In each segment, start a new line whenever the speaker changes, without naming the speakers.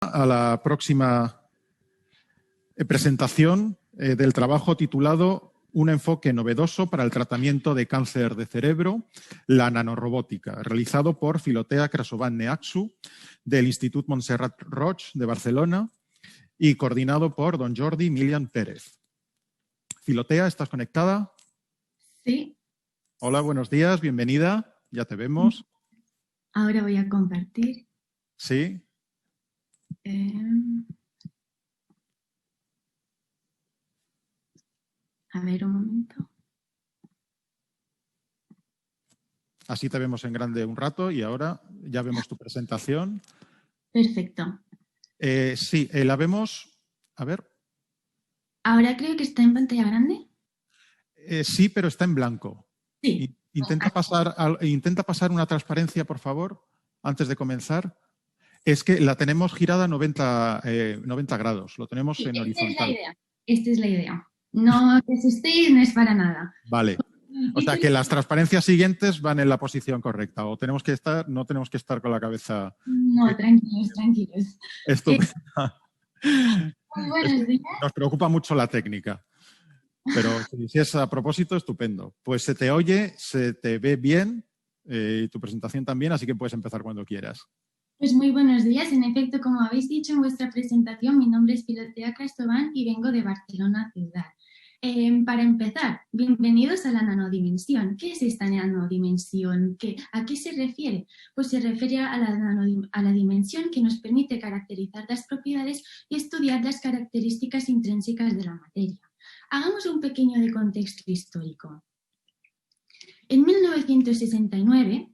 A la próxima presentación del trabajo titulado Un enfoque novedoso para el tratamiento de cáncer de cerebro, la nanorobótica, realizado por Filotea Crasovan-Neaxu del Institut Montserrat Roig de Barcelona y coordinado por don Jordi Milian Pérez. Filotea, ¿estás conectada?
Sí.
Hola, buenos días, bienvenida, ya te vemos.
Ahora voy a compartir.
Sí.
A ver, un momento.
Así te vemos en grande un rato y ahora ya vemos tu presentación.
Perfecto.
Sí, la vemos. A ver.
Ahora creo que está en pantalla grande.
Sí, pero está en blanco.
Sí.
Intenta pasar una transparencia, por favor, antes de comenzar. Es que la tenemos girada a 90 grados, lo tenemos
Sí,
en horizontal.
Esta es la idea. No te asustéis, no es para nada.
Vale. O sea que las transparencias siguientes van en la posición correcta. O tenemos que estar, no tenemos que estar con la cabeza.
No, tranquilos, tranquilos.
Estupenda.
Muy buenos días.
Nos preocupa mucho la técnica. Pero si es a propósito, estupendo. Pues se te oye, se te ve bien, tu presentación también, así que puedes empezar cuando quieras.
Pues muy buenos días. En efecto, como habéis dicho en vuestra presentación, mi nombre es Filotea Crasovan y vengo de Barcelona ciudad. Para empezar, bienvenidos a la nanodimensión. ¿Qué es esta nanodimensión? ¿A qué se refiere? Pues se refiere a la dimensión que nos permite caracterizar las propiedades y estudiar las características intrínsecas de la materia. Hagamos un pequeño de contexto histórico. En 1969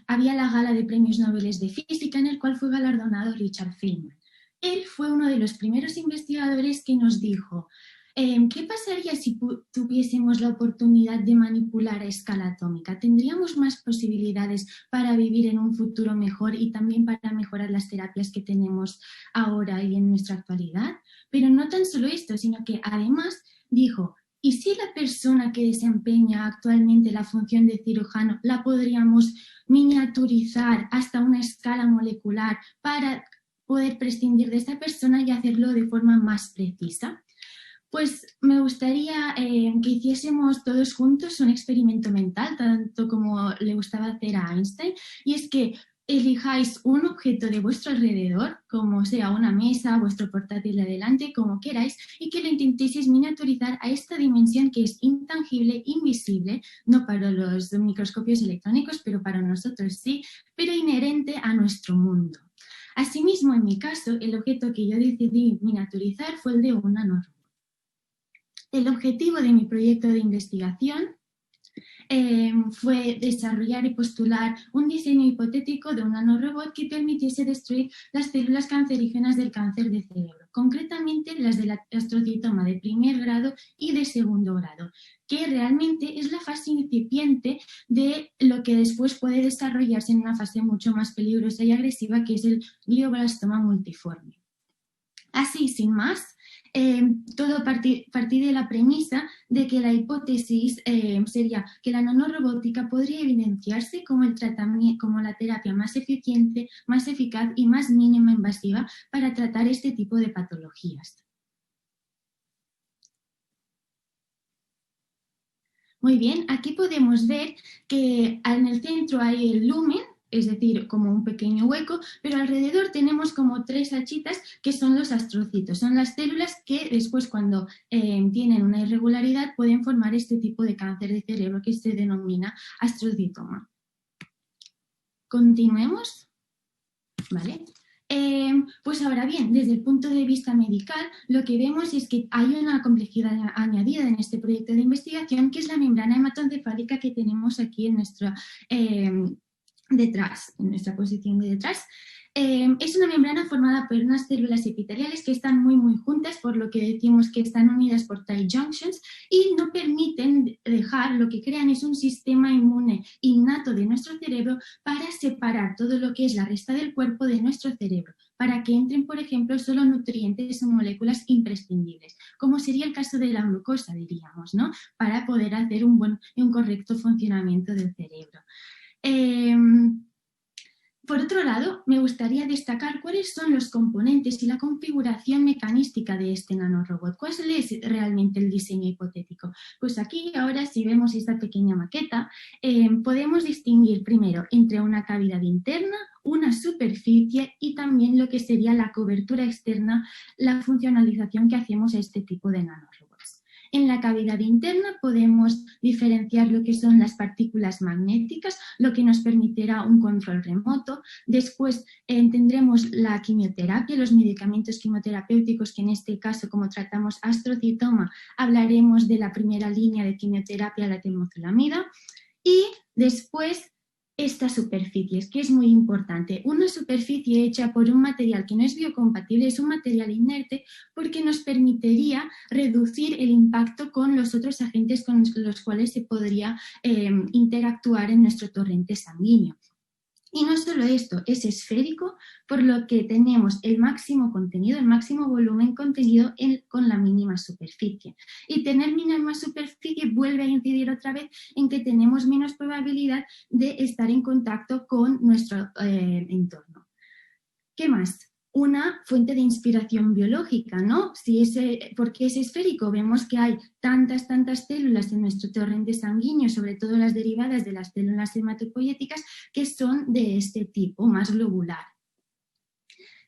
había la gala de premios Nobel de Física en el cual fue galardonado Richard Feynman. Él fue uno de los primeros investigadores que nos dijo: ¿qué pasaría si tuviésemos la oportunidad de manipular a escala atómica? ¿Tendríamos más posibilidades para vivir en un futuro mejor y también para mejorar las terapias que tenemos ahora y en nuestra actualidad? Pero no tan solo esto, sino que además dijo: ¿y si la persona que desempeña actualmente la función de cirujano la podríamos miniaturizar hasta una escala molecular para poder prescindir de esa persona y hacerlo de forma más precisa? Pues me gustaría que hiciésemos todos juntos un experimento mental, tanto como le gustaba hacer a Einstein, y es que elijáis un objeto de vuestro alrededor, como sea una mesa, vuestro portátil de delante, como queráis, y que lo intentéis miniaturizar a esta dimensión que es intangible, invisible, no para los microscopios electrónicos, pero para nosotros sí, pero inherente a nuestro mundo. Asimismo, en mi caso, el objeto que yo decidí miniaturizar fue el de un nanorobot. El objetivo de mi proyecto de investigación fue desarrollar y postular un diseño hipotético de un nanorobot que permitiese destruir las células cancerígenas del cáncer de cerebro, concretamente las del astrocitoma de primer grado y de segundo grado, que realmente es la fase incipiente de lo que después puede desarrollarse en una fase mucho más peligrosa y agresiva, que es el glioblastoma multiforme. Así, sin más, todo partí de la premisa de que la hipótesis sería que la nanorobótica podría evidenciarse como la terapia más eficiente, más eficaz y más mínima invasiva para tratar este tipo de patologías. Muy bien, aquí podemos ver que en el centro hay el lumen, es decir, como un pequeño hueco, pero alrededor tenemos como tres hachitas que son los astrocitos. Son las células que después, cuando tienen una irregularidad, pueden formar este tipo de cáncer de cerebro que se denomina astrocitoma. Continuemos. ¿Vale? Pues ahora bien, desde el punto de vista medical, lo que vemos es que hay una complejidad añadida en este proyecto de investigación, que es la membrana hematoencefálica que tenemos aquí en nuestra detrás, en nuestra posición de detrás. Es una membrana formada por unas células epiteliales que están muy juntas, por lo que decimos que están unidas por tight junctions y no permiten dejar, lo que crean es un sistema inmune innato de nuestro cerebro para separar todo lo que es la resta del cuerpo de nuestro cerebro, para que entren, por ejemplo, solo nutrientes o moléculas imprescindibles, como sería el caso de la glucosa, diríamos, ¿no? Para poder hacer un correcto funcionamiento del cerebro. Por otro lado, me gustaría destacar cuáles son los componentes y la configuración mecanística de este nanorobot. ¿Cuál es realmente el diseño hipotético? Pues aquí ahora, si vemos esta pequeña maqueta, podemos distinguir primero entre una cavidad interna, una superficie y también lo que sería la cobertura externa, la funcionalización que hacemos a este tipo de nanorobots. En la cavidad interna podemos diferenciar lo que son las partículas magnéticas, lo que nos permitirá un control remoto. Después tendremos la quimioterapia, los medicamentos quimioterapéuticos, que en este caso, como tratamos astrocitoma, hablaremos de la primera línea de quimioterapia, la temozolomida. Y después estas superficies, que es muy importante. Una superficie hecha por un material que no es biocompatible es un material inerte porque nos permitiría reducir el impacto con los otros agentes con los cuales se podría interactuar en nuestro torrente sanguíneo. Y no solo esto, es esférico, por lo que tenemos el máximo contenido, el máximo volumen contenido con la mínima superficie. Y tener mínima superficie vuelve a incidir otra vez en que tenemos menos probabilidad de estar en contacto con nuestro entorno. ¿Qué más? Una fuente de inspiración biológica, ¿no? Porque es esférico, vemos que hay tantas células en nuestro torrente sanguíneo, sobre todo las derivadas de las células hematopoyéticas, que son de este tipo, más globular.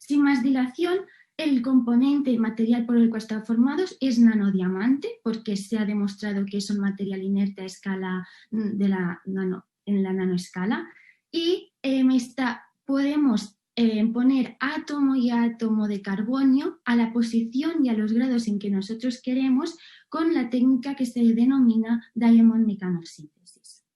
Sin más dilación, el componente material por el cual está formado es nanodiamante, porque se ha demostrado que es un material inerte a escala en la nanoescala, y podemos poner átomo y átomo de carbonio a la posición y a los grados en que nosotros queremos con la técnica que se denomina Diamond Mecanosíntesis.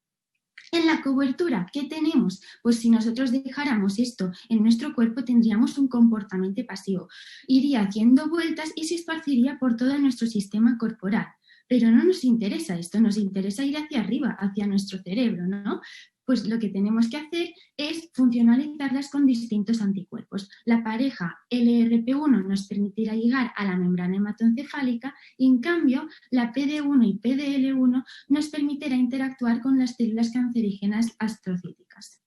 En la cobertura, ¿qué tenemos? Pues si nosotros dejáramos esto en nuestro cuerpo tendríamos un comportamiento pasivo. Iría haciendo vueltas y se esparciría por todo nuestro sistema corporal. Pero no nos interesa esto, nos interesa ir hacia arriba, hacia nuestro cerebro, ¿no? Pues lo que tenemos que hacer es funcionalizarlas con distintos anticuerpos. La pareja LRP1 nos permitirá llegar a la membrana hematoencefálica y en cambio la PD1 y PDL1 nos permitirá interactuar con las células cancerígenas astrocíticas.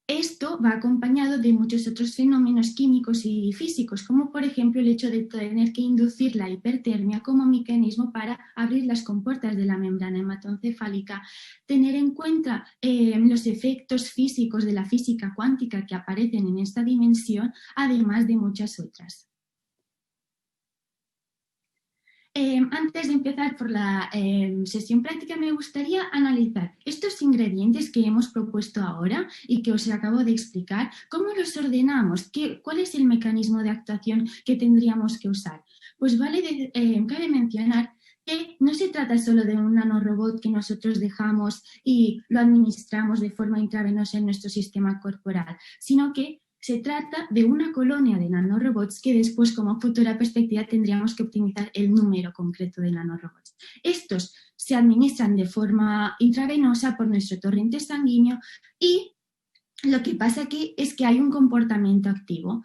Esto va acompañado de muchos otros fenómenos químicos y físicos, como por ejemplo el hecho de tener que inducir la hipertermia como mecanismo para abrir las compuertas de la membrana hematoencefálica, tener en cuenta los efectos físicos de la física cuántica que aparecen en esta dimensión, además de muchas otras. Antes de empezar por la sesión práctica me gustaría analizar estos ingredientes que hemos propuesto ahora y que os acabo de explicar, cómo los ordenamos, cuál es el mecanismo de actuación que tendríamos que usar. Pues cabe mencionar que no se trata solo de un nanorobot que nosotros dejamos y lo administramos de forma intravenosa en nuestro sistema corporal, sino que se trata de una colonia de nanorobots que después, como futura perspectiva, tendríamos que optimizar el número concreto de nanorobots. Estos se administran de forma intravenosa por nuestro torrente sanguíneo y lo que pasa aquí es que hay un comportamiento activo.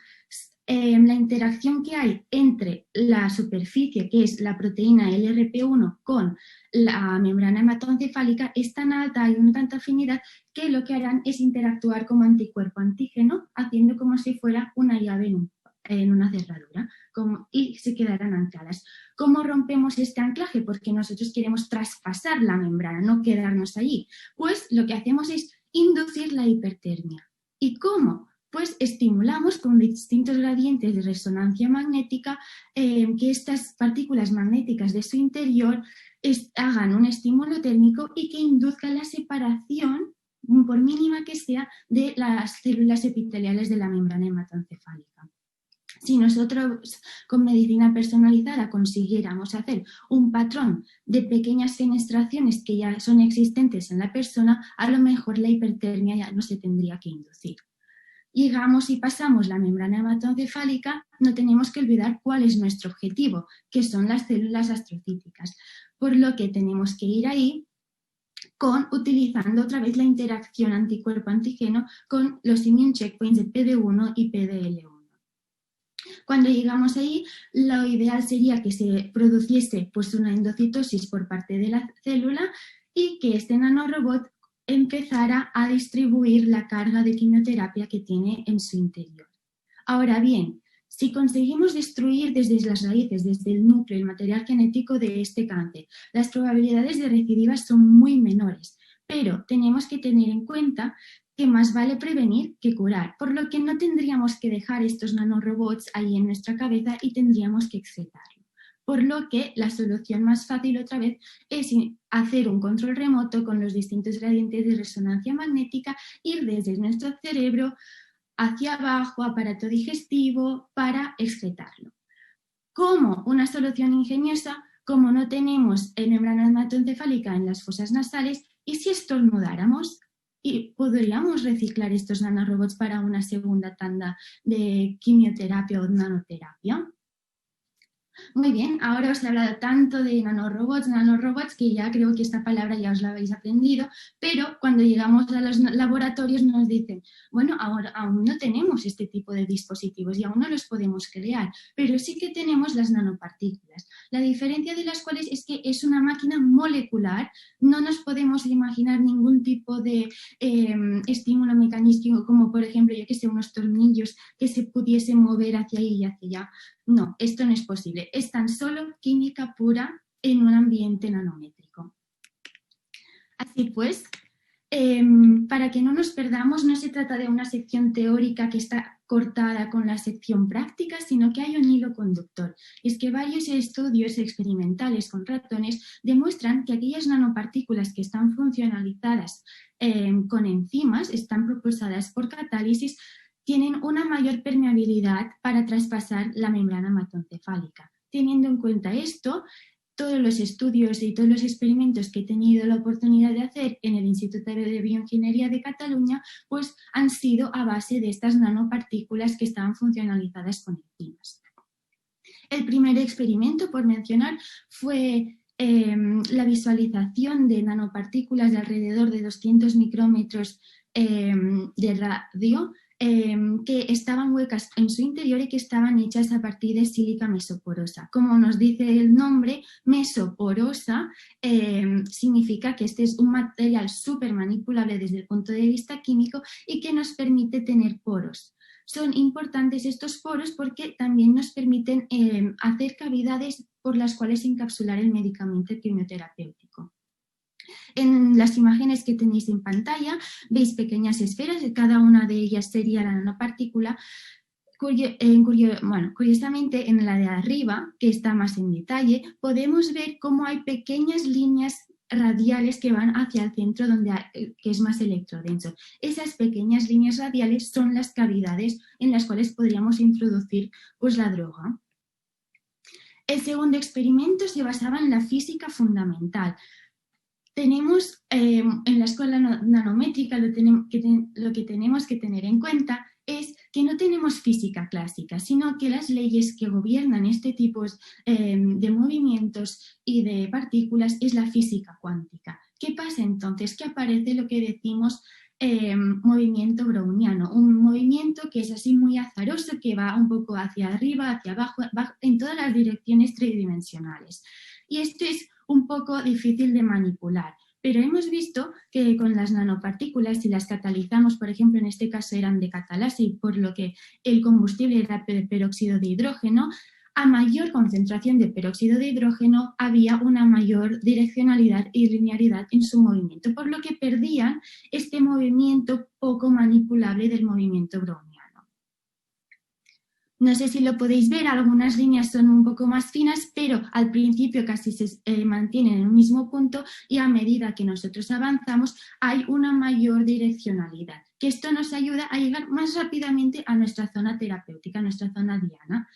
La interacción que hay entre la superficie, que es la proteína LRP1, con la membrana hematoencefálica es tan alta, hay una tanta afinidad, que lo que harán es interactuar como anticuerpo-antígeno, haciendo como si fuera una llave en una cerradura y se quedarán ancladas. ¿Cómo rompemos este anclaje? Porque nosotros queremos traspasar la membrana, no quedarnos allí. Pues lo que hacemos es inducir la hipertermia. ¿Y cómo? Pues estimulamos con distintos gradientes de resonancia magnética que estas partículas magnéticas de su interior hagan un estímulo térmico y que induzcan la separación, por mínima que sea, de las células epiteliales de la membrana hematoencefálica. Si nosotros con medicina personalizada consiguiéramos hacer un patrón de pequeñas fenestraciones que ya son existentes en la persona, a lo mejor la hipertermia ya no se tendría que inducir. Llegamos y pasamos la membrana hematoencefálica, no tenemos que olvidar cuál es nuestro objetivo, que son las células astrocíticas, por lo que tenemos que ir ahí utilizando otra vez la interacción anticuerpo-antígeno con los immune checkpoints de PD1 y PDL1. Cuando llegamos ahí, lo ideal sería que se produciese pues, una endocitosis por parte de la célula y que este nanorobot empezara a distribuir la carga de quimioterapia que tiene en su interior. Ahora bien, si conseguimos destruir desde las raíces, desde el núcleo, el material genético de este cáncer, las probabilidades de recidivas son muy menores, pero tenemos que tener en cuenta que más vale prevenir que curar, por lo que no tendríamos que dejar estos nanorobots ahí en nuestra cabeza y tendríamos que excitarlo. Por lo que la solución más fácil otra vez es hacer un control remoto con los distintos gradientes de resonancia magnética, ir desde nuestro cerebro hacia abajo, aparato digestivo, para excretarlo. Como una solución ingeniosa, como no tenemos membrana hematoencefálica en las fosas nasales, y si estornudáramos, y podríamos reciclar estos nanorobots para una segunda tanda de quimioterapia o nanoterapia. Muy bien, ahora os he hablado tanto de nanorobots, que ya creo que esta palabra ya os la habéis aprendido, pero cuando llegamos a los laboratorios nos dicen, bueno, ahora aún no tenemos este tipo de dispositivos y aún no los podemos crear, pero sí que tenemos las nanopartículas. La diferencia de las cuales es que es una máquina molecular, no nos podemos imaginar ningún tipo de estímulo mecánico, como por ejemplo, yo que sé, unos tornillos que se pudiesen mover hacia ahí y hacia allá. No, esto no es posible. Es tan solo química pura en un ambiente nanométrico. Así pues, para que no nos perdamos, no se trata de una sección teórica que está cortada con la sección práctica, sino que hay un hilo conductor. Es que varios estudios experimentales con ratones demuestran que aquellas nanopartículas que están funcionalizadas con enzimas, están propulsadas por catálisis, tienen una mayor permeabilidad para traspasar la membrana hematoencefálica. Teniendo en cuenta esto, todos los estudios y todos los experimentos que he tenido la oportunidad de hacer en el Instituto de Bioingeniería de Cataluña, pues han sido a base de estas nanopartículas que están funcionalizadas con enzimas. El primer experimento, por mencionar, fue la visualización de nanopartículas de alrededor de 200 micrómetros de radio, que estaban huecas en su interior y que estaban hechas a partir de sílica mesoporosa. Como nos dice el nombre, mesoporosa significa que este es un material súper manipulable desde el punto de vista químico y que nos permite tener poros. Son importantes estos poros porque también nos permiten hacer cavidades por las cuales encapsular el medicamento quimioterapéutico. En las imágenes que tenéis en pantalla veis pequeñas esferas, cada una de ellas sería la nanopartícula. Curiosamente, en la de arriba, que está más en detalle, podemos ver cómo hay pequeñas líneas radiales que van hacia el centro, que es más electrodenso. Esas pequeñas líneas radiales son las cavidades en las cuales podríamos introducir pues, la droga. El segundo experimento se basaba en la física fundamental. Tenemos en la escuela nanométrica lo que tenemos que tener en cuenta es que no tenemos física clásica, sino que las leyes que gobiernan este tipo de movimientos y de partículas es la física cuántica. ¿Qué pasa entonces? Que aparece lo que decimos movimiento browniano, un movimiento que es así muy azaroso, que va un poco hacia arriba, hacia abajo, va en todas las direcciones tridimensionales. Y esto es un poco difícil de manipular, pero hemos visto que con las nanopartículas, si las catalizamos, por ejemplo, en este caso eran de catalasa y por lo que el combustible era peróxido de hidrógeno, a mayor concentración de peróxido de hidrógeno había una mayor direccionalidad y linearidad en su movimiento, por lo que perdían este movimiento poco manipulable del movimiento browniano. No sé si lo podéis ver, algunas líneas son un poco más finas, pero al principio casi se mantienen en un mismo punto y a medida que nosotros avanzamos hay una mayor direccionalidad, que esto nos ayuda a llegar más rápidamente a nuestra zona terapéutica, a nuestra zona diana.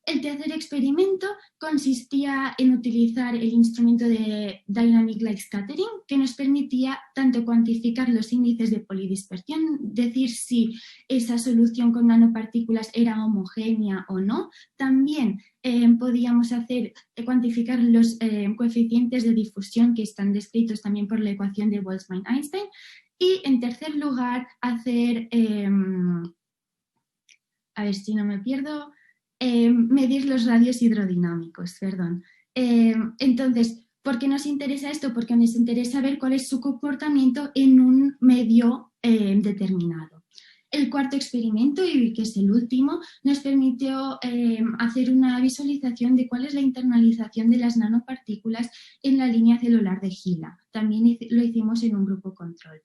El tercer experimento consistía en utilizar el instrumento de Dynamic Light Scattering, que nos permitía tanto cuantificar los índices de polidispersión, decir si esa solución con nanopartículas era homogénea o no. También podíamos cuantificar los coeficientes de difusión que están descritos también por la ecuación de Boltzmann-Einstein. Y en tercer lugar, hacer, a ver si no me pierdo, medir los radios hidrodinámicos, perdón. Entonces, ¿Por qué nos interesa esto? Porque nos interesa ver cuál es su comportamiento en un medio determinado. El cuarto experimento, y que es el último, nos permitió hacer una visualización de cuál es la internalización de las nanopartículas en la línea celular de Gila. También lo hicimos en un grupo control.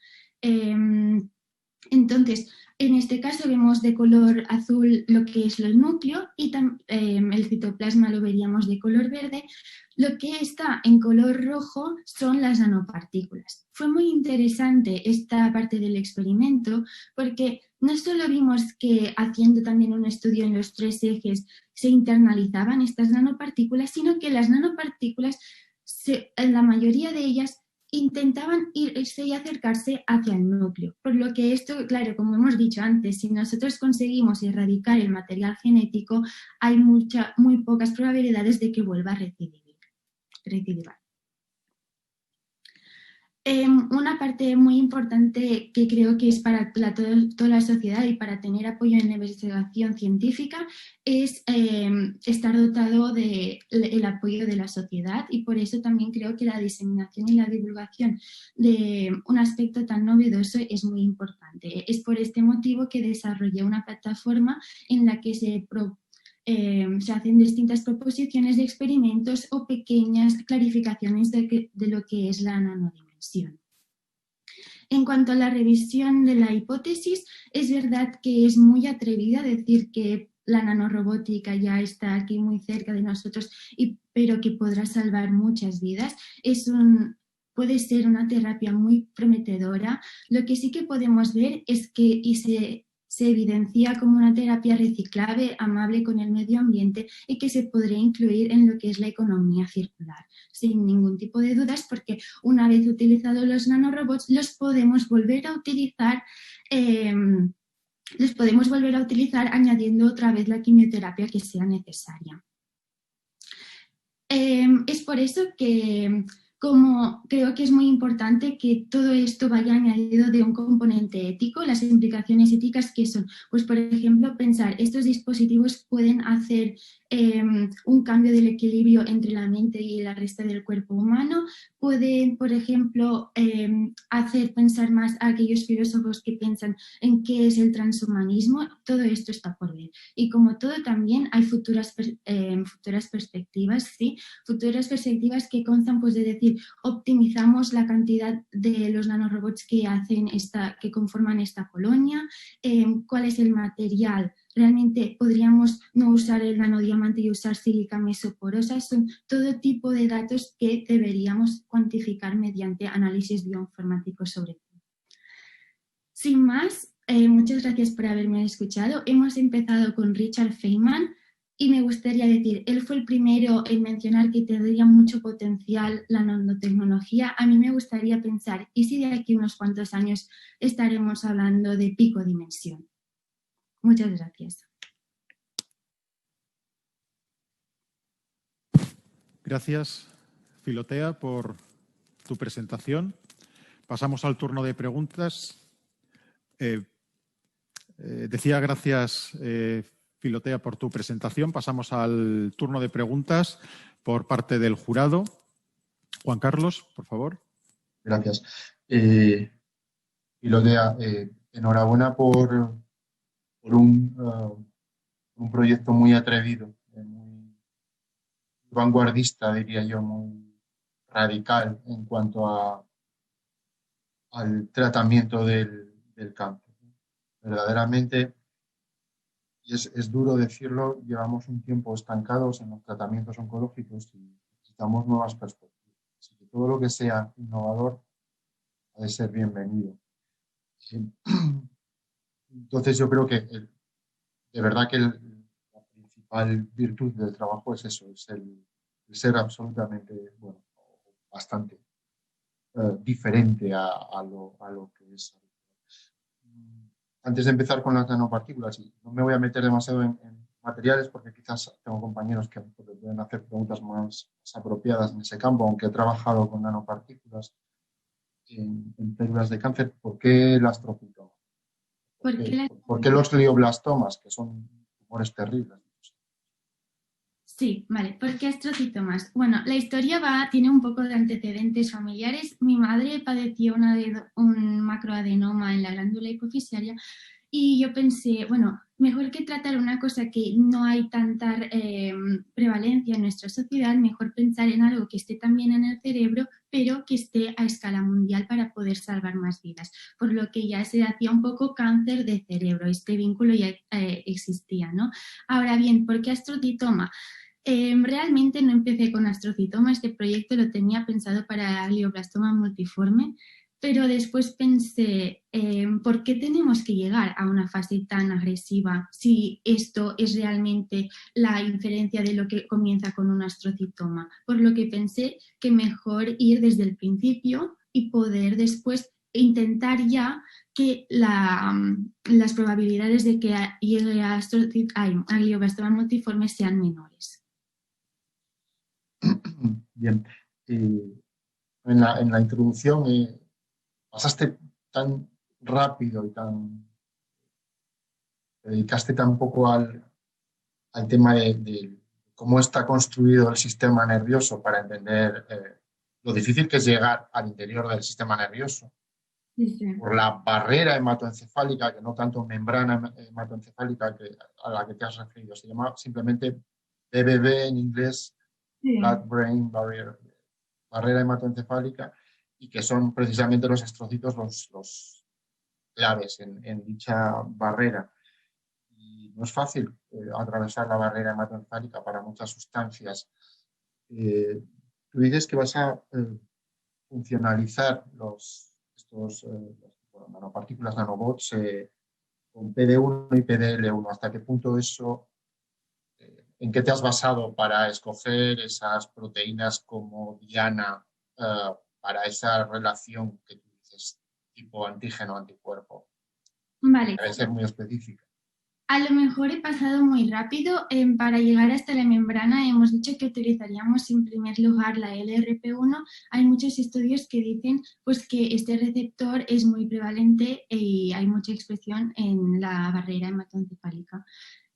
Entonces, en este caso vemos de color azul lo que es el núcleo y el citoplasma lo veríamos de color verde. Lo que está en color rojo son las nanopartículas. Fue muy interesante esta parte del experimento porque no solo vimos que haciendo también un estudio en los 3 ejes se internalizaban estas nanopartículas, sino que las nanopartículas, en la mayoría de ellas, intentaban irse y acercarse hacia el núcleo. Por lo que esto, claro, como hemos dicho antes, si nosotros conseguimos erradicar el material genético, hay muy pocas probabilidades de que vuelva a recidivar. Una parte muy importante que creo que es para toda la sociedad y para tener apoyo en la investigación científica es estar dotado del apoyo de la sociedad, y por eso también creo que la diseminación y la divulgación de un aspecto tan novedoso es muy importante. Es por este motivo que desarrollé una plataforma en la que se hacen distintas proposiciones de experimentos o pequeñas clarificaciones de lo que es la nanodimensión. En cuanto a la revisión de la hipótesis, es verdad que es muy atrevida decir que la nanorobótica ya está aquí muy cerca de nosotros, pero que podrá salvar muchas vidas. Puede ser una terapia muy prometedora. Lo que sí que podemos ver es que se evidencia como una terapia reciclable, amable con el medio ambiente y que se podría incluir en lo que es la economía circular, sin ningún tipo de dudas, porque una vez utilizados los nanorobots los podemos volver a utilizar añadiendo otra vez la quimioterapia que sea necesaria. Es por eso que creo que es muy importante que todo esto vaya añadido de un componente ético. Las implicaciones éticas que son, pues por ejemplo, pensar estos dispositivos pueden hacer un cambio del equilibrio entre la mente y la resta del cuerpo humano, pueden, por ejemplo, hacer pensar más a aquellos filósofos que piensan en qué es el transhumanismo. Todo esto está por ver. Y como todo también hay futuras perspectivas, ¿sí? Futuras perspectivas que constan pues de decir, optimizamos la cantidad de los nanorobots que conforman esta colonia, cuál es el material. Realmente podríamos no usar el nanodiamante y usar sílica mesoporosa. Son todo tipo de datos que deberíamos cuantificar mediante análisis bioinformáticos sobre todo. Sin más, muchas gracias por haberme escuchado. Hemos empezado con Richard Feynman y me gustaría decir, él fue el primero en mencionar que tendría mucho potencial la nanotecnología. A mí me gustaría pensar, ¿y si de aquí unos cuantos años estaremos hablando de picodimensión? Muchas gracias.
Gracias, Filotea, por tu presentación. Pasamos al turno de preguntas. Decía gracias, Filotea, por tu presentación. Pasamos al turno de preguntas por parte del jurado. Juan Carlos, por favor.
Gracias. Filotea, enhorabuena por un proyecto muy atrevido, muy vanguardista, diría yo, muy radical en cuanto al tratamiento del cáncer. Verdaderamente, y es duro decirlo, llevamos un tiempo estancados en los tratamientos oncológicos y necesitamos nuevas perspectivas. Así que todo lo que sea innovador ha de ser bienvenido. Entonces yo creo que de verdad que la principal virtud del trabajo es eso, es el ser absolutamente, bueno, bastante diferente a lo que es. Antes de empezar con las nanopartículas, y no me voy a meter demasiado en materiales porque quizás tengo compañeros que pueden hacer preguntas más apropiadas en ese campo, aunque he trabajado con nanopartículas en células de cáncer. ¿Por qué las tropitomas? ¿Por qué los glioblastomas, que son tumores terribles?
Sí, vale. ¿Por qué astrocitomas? Bueno, la historia tiene un poco de antecedentes familiares. Mi madre padeció un macroadenoma en la glándula hipoficiaria y yo pensé, bueno, mejor que tratar una cosa que no hay tanta prevalencia en nuestra sociedad, mejor pensar en algo que esté también en el cerebro, pero que esté a escala mundial para poder salvar más vidas. Por lo que ya se hacía un poco cáncer de cerebro, este vínculo ya existía, ¿no? Ahora bien, ¿por qué astrocitoma? Realmente no empecé con astrocitoma, este proyecto lo tenía pensado para glioblastoma multiforme, pero después pensé, ¿por qué tenemos que llegar a una fase tan agresiva si esto es realmente la inferencia de lo que comienza con un astrocitoma? Por lo que pensé que mejor ir desde el principio y poder después intentar ya que las probabilidades de que llegue a glioblastoma multiforme sean menores.
Bien. En la introducción pasaste tan rápido y te dedicaste tan poco al tema de cómo está construido el sistema nervioso para entender lo difícil que es llegar al interior del sistema nervioso.
Sí, sí.
Por la barrera hematoencefálica, que no tanto membrana hematoencefálica a la que te has referido. Se llama simplemente BBB en inglés,
Sí.
Blood-Brain Barrier, barrera hematoencefálica, y que son precisamente los astrocitos los claves en dicha barrera. Y no es fácil atravesar la barrera hematoencefálica para muchas sustancias. Tú dices que vas a funcionalizar estos nanopartículas, nanobots con PD1 y PDL1. ¿Hasta qué punto eso, en qué te has basado para escoger esas proteínas como diana para esa relación que tú dices, tipo antígeno-anticuerpo?
Vale.
Debe ser muy específica.
A lo mejor he pasado muy rápido. Para llegar hasta la membrana hemos dicho que utilizaríamos en primer lugar la LRP1. Hay muchos estudios que dicen pues, que este receptor es muy prevalente y hay mucha expresión en la barrera hematoencefálica.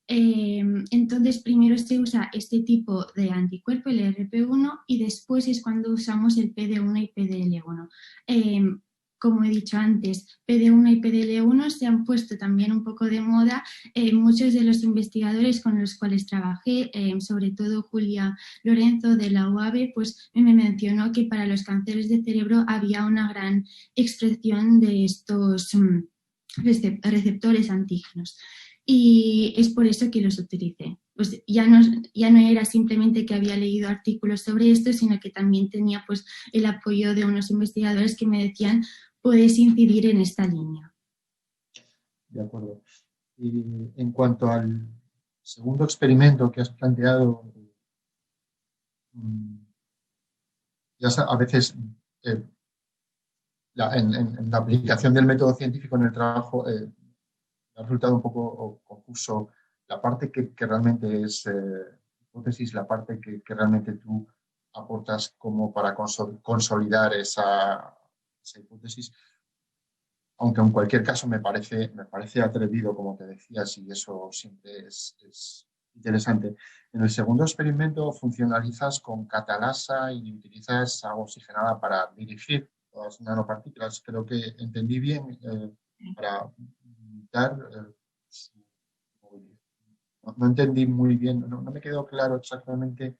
Entonces, primero se usa este tipo de anticuerpo, el LRP1, y después es cuando usamos el PD1 y PDL1. Como he dicho antes, PD1 y PDL1 se han puesto también un poco de moda. Muchos de los investigadores con los cuales trabajé, sobre todo Julia Lorenzo de la UAB, pues me mencionó que para los cánceres de cerebro había una gran expresión de estos receptores antígenos. Y es por eso que los utilicé. Pues ya no era simplemente que había leído artículos sobre esto, sino que también tenía pues, el apoyo de unos investigadores que me decían, puedes incidir en esta línea. De
acuerdo. Y en cuanto al segundo experimento que has planteado, ya a veces en la aplicación del método científico en el trabajo ha resultado un poco confuso la parte que realmente es hipótesis, la parte que realmente tú aportas como para consolidar esa hipótesis. Aunque en cualquier caso me parece atrevido, como te decías, y eso siempre es interesante. En el segundo experimento funcionalizas con catalasa y utilizas agua oxigenada para dirigir las nanopartículas. Creo que entendí bien para dar su movilidad. No entendí muy bien, no me quedó claro exactamente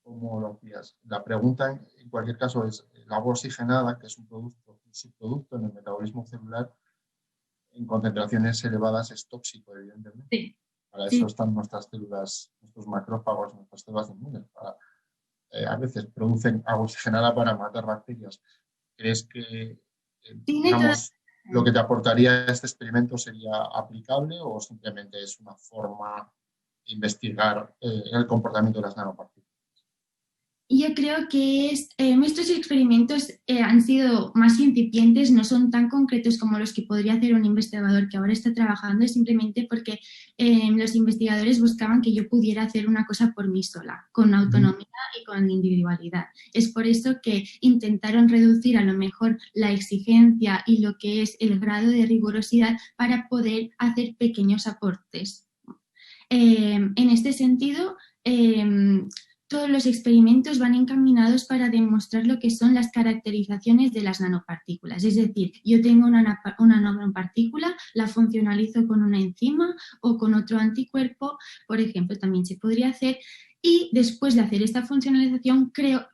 cómo lo hacías. La pregunta, en cualquier caso, es el agua oxigenada, que es un subproducto en el metabolismo celular, en concentraciones elevadas es tóxico, evidentemente.
Sí.
Para eso están nuestras células, nuestros macrófagos, nuestras células inmunes. A veces producen agua oxigenada para matar bacterias. ¿Crees que, digamos, lo que te aportaría este experimento sería aplicable o simplemente es una forma de investigar el comportamiento de las nanopartículas?
Yo creo que estos experimentos han sido más incipientes, no son tan concretos como los que podría hacer un investigador que ahora está trabajando, simplemente porque los investigadores buscaban que yo pudiera hacer una cosa por mí sola, con autonomía y con individualidad. Es por eso que intentaron reducir a lo mejor la exigencia y lo que es el grado de rigurosidad para poder hacer pequeños aportes. En este sentido, todos los experimentos van encaminados para demostrar lo que son las caracterizaciones de las nanopartículas. Es decir, yo tengo una nanopartícula, la funcionalizo con una enzima o con otro anticuerpo, por ejemplo, también se podría hacer, y después de hacer esta funcionalización quiero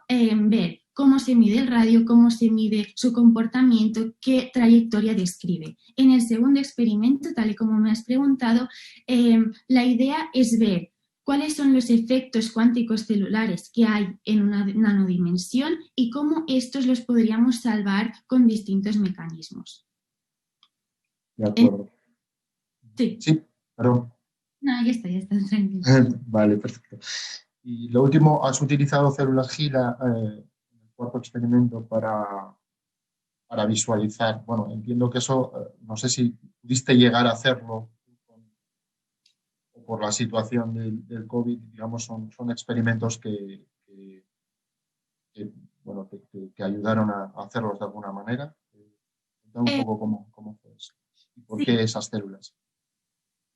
ver cómo se mide el radio, cómo se mide su comportamiento, qué trayectoria describe. En el segundo experimento, tal y como me has preguntado, la idea es ver cuáles son los efectos cuánticos celulares que hay en una nanodimensión y cómo estos los podríamos salvar con distintos mecanismos.
De acuerdo.
Sí.
Sí, perdón.
No, ya está, tranquilo.
Vale, perfecto. Y lo último, ¿has utilizado células GILA en el cuarto experimento para visualizar? Bueno, entiendo que eso, no sé si pudiste llegar a hacerlo por la situación del COVID, digamos, son experimentos que ayudaron a hacerlos de alguna manera. Cuéntame un poco cómo fue eso y por qué esas células.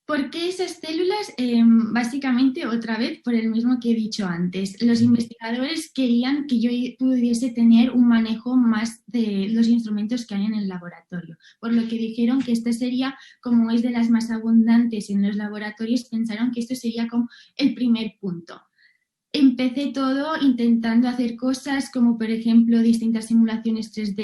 ¿Por qué esas células? Básicamente, otra vez, por el mismo que he dicho antes. Los investigadores querían que yo pudiese tener un manejo más de los instrumentos que hay en el laboratorio, por lo que dijeron que este sería, como es de las más abundantes en los laboratorios, pensaron que esto sería como el primer punto. Empecé todo intentando hacer cosas como, por ejemplo, distintas simulaciones 3D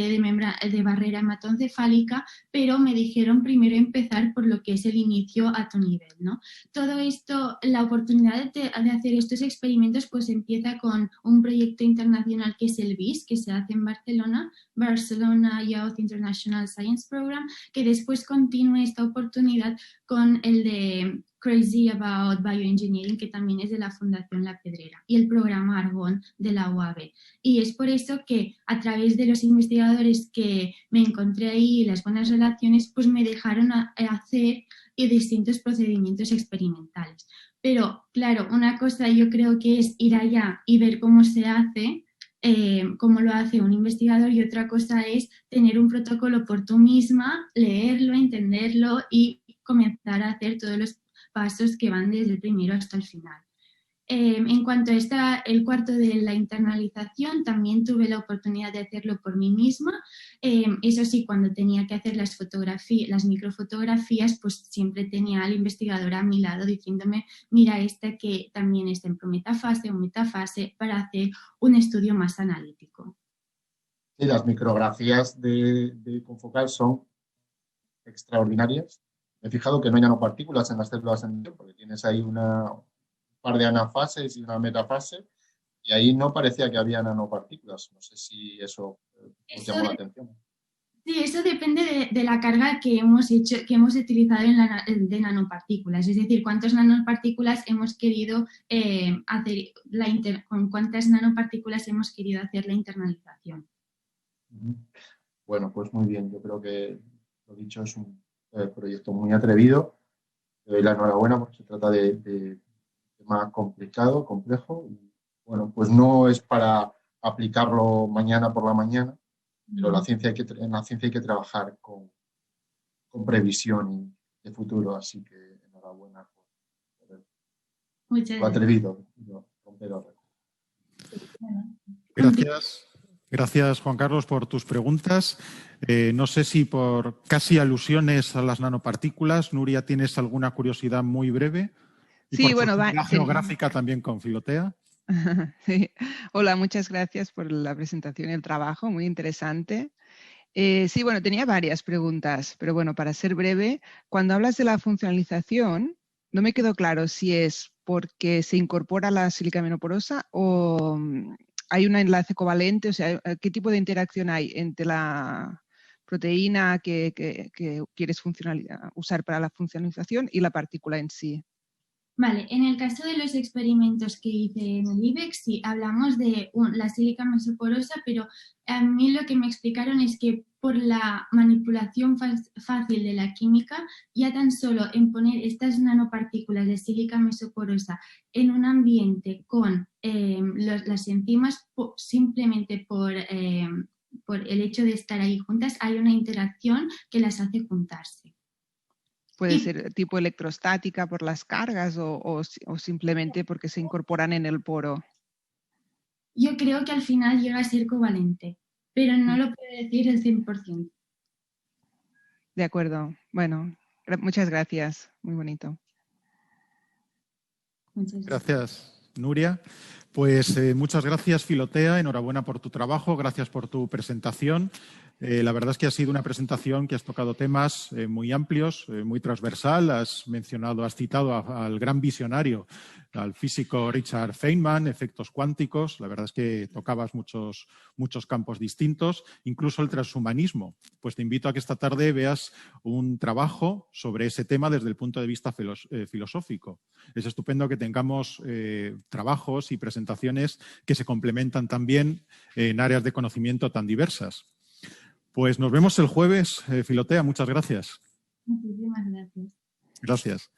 de barrera hematoencefálica, pero me dijeron primero empezar por lo que es el inicio a tu nivel, ¿no? Todo esto, la oportunidad de hacer estos experimentos, pues empieza con un proyecto internacional que es el BIS, que se hace en Barcelona, Barcelona Youth International Science Program, que después continúa esta oportunidad con el de Crazy About Bioengineering, que también es de la Fundación La Pedrera, y el programa Argón de la UAB. Y es por eso que a través de los investigadores que me encontré ahí y las buenas relaciones, pues me dejaron hacer distintos procedimientos experimentales. Pero claro, una cosa yo creo que es ir allá y ver cómo se hace, cómo lo hace un investigador, y otra cosa es tener un protocolo por tú misma, leerlo, entenderlo y comenzar a hacer todos los pasos que van desde el primero hasta el final. En cuanto a el cuarto de la internalización, también tuve la oportunidad de hacerlo por mí misma. Eso sí, cuando tenía que hacer las microfotografías, pues siempre tenía al investigador a mi lado diciéndome, mira esta que también está en prometafase o metafase, para hacer un estudio más analítico.
Sí, las micrografías de confocal son extraordinarias. Me he fijado que no hay nanopartículas en las células endoteliales, porque tienes ahí un par de anafases y una metafase, y ahí no parecía que había nanopartículas. No sé si eso os llamó la atención.
Sí, eso depende de la carga que hemos utilizado de nanopartículas. Es decir, cuántas nanopartículas hemos querido con cuántas nanopartículas hemos querido hacer la internalización.
Bueno, pues muy bien. Yo creo que lo dicho es un proyecto muy atrevido. Le doy la enhorabuena porque se trata de tema complicado, complejo. Y, bueno, pues no es para aplicarlo mañana por la mañana, pero en la ciencia hay que trabajar con previsión de futuro. Así que enhorabuena por lo atrevido.
Gracias, Juan Carlos, por tus preguntas. No sé si por casi alusiones a las nanopartículas, Nuria, ¿tienes alguna curiosidad muy breve? Y
sí,
por
bueno,
geográfica también con Filotea.
Sí. Hola, muchas gracias por la presentación y el trabajo, muy interesante. Sí, bueno, tenía varias preguntas, pero bueno, para ser breve, cuando hablas de la funcionalización, no me quedó claro si es porque se incorpora la sílica menoporosa o hay un enlace covalente, o sea, ¿qué tipo de interacción hay entre la proteína que quieres usar para la funcionalización y la partícula en sí?
Vale, en el caso de los experimentos que hice en el IBEX, sí, hablamos de la sílica mesoporosa, pero a mí lo que me explicaron es que por la manipulación fácil de la química, ya tan solo en poner estas nanopartículas de sílica mesoporosa en un ambiente con las enzimas, simplemente por el hecho de estar ahí juntas, hay una interacción que las hace juntarse.
¿Puede ser tipo electrostática por las cargas o simplemente porque se incorporan en el poro?
Yo creo que al final llega a ser covalente, pero no lo puedo decir el 100%.
De acuerdo. Bueno, muchas gracias. Muy bonito.
Muchas
Gracias, Nuria. Pues muchas gracias, Filotea. Enhorabuena por tu trabajo. Gracias por tu presentación. La verdad es que ha sido una presentación que has tocado temas muy amplios, muy transversal. Has citado al gran visionario, al físico Richard Feynman, efectos cuánticos. La verdad es que tocabas muchos campos distintos, incluso el transhumanismo. Pues te invito a que esta tarde veas un trabajo sobre ese tema desde el punto de vista filosófico. Es estupendo que tengamos trabajos y presentaciones que se complementan también en áreas de conocimiento tan diversas. Pues nos vemos el jueves, Filotea. Muchas gracias.
Muchísimas gracias.
Gracias.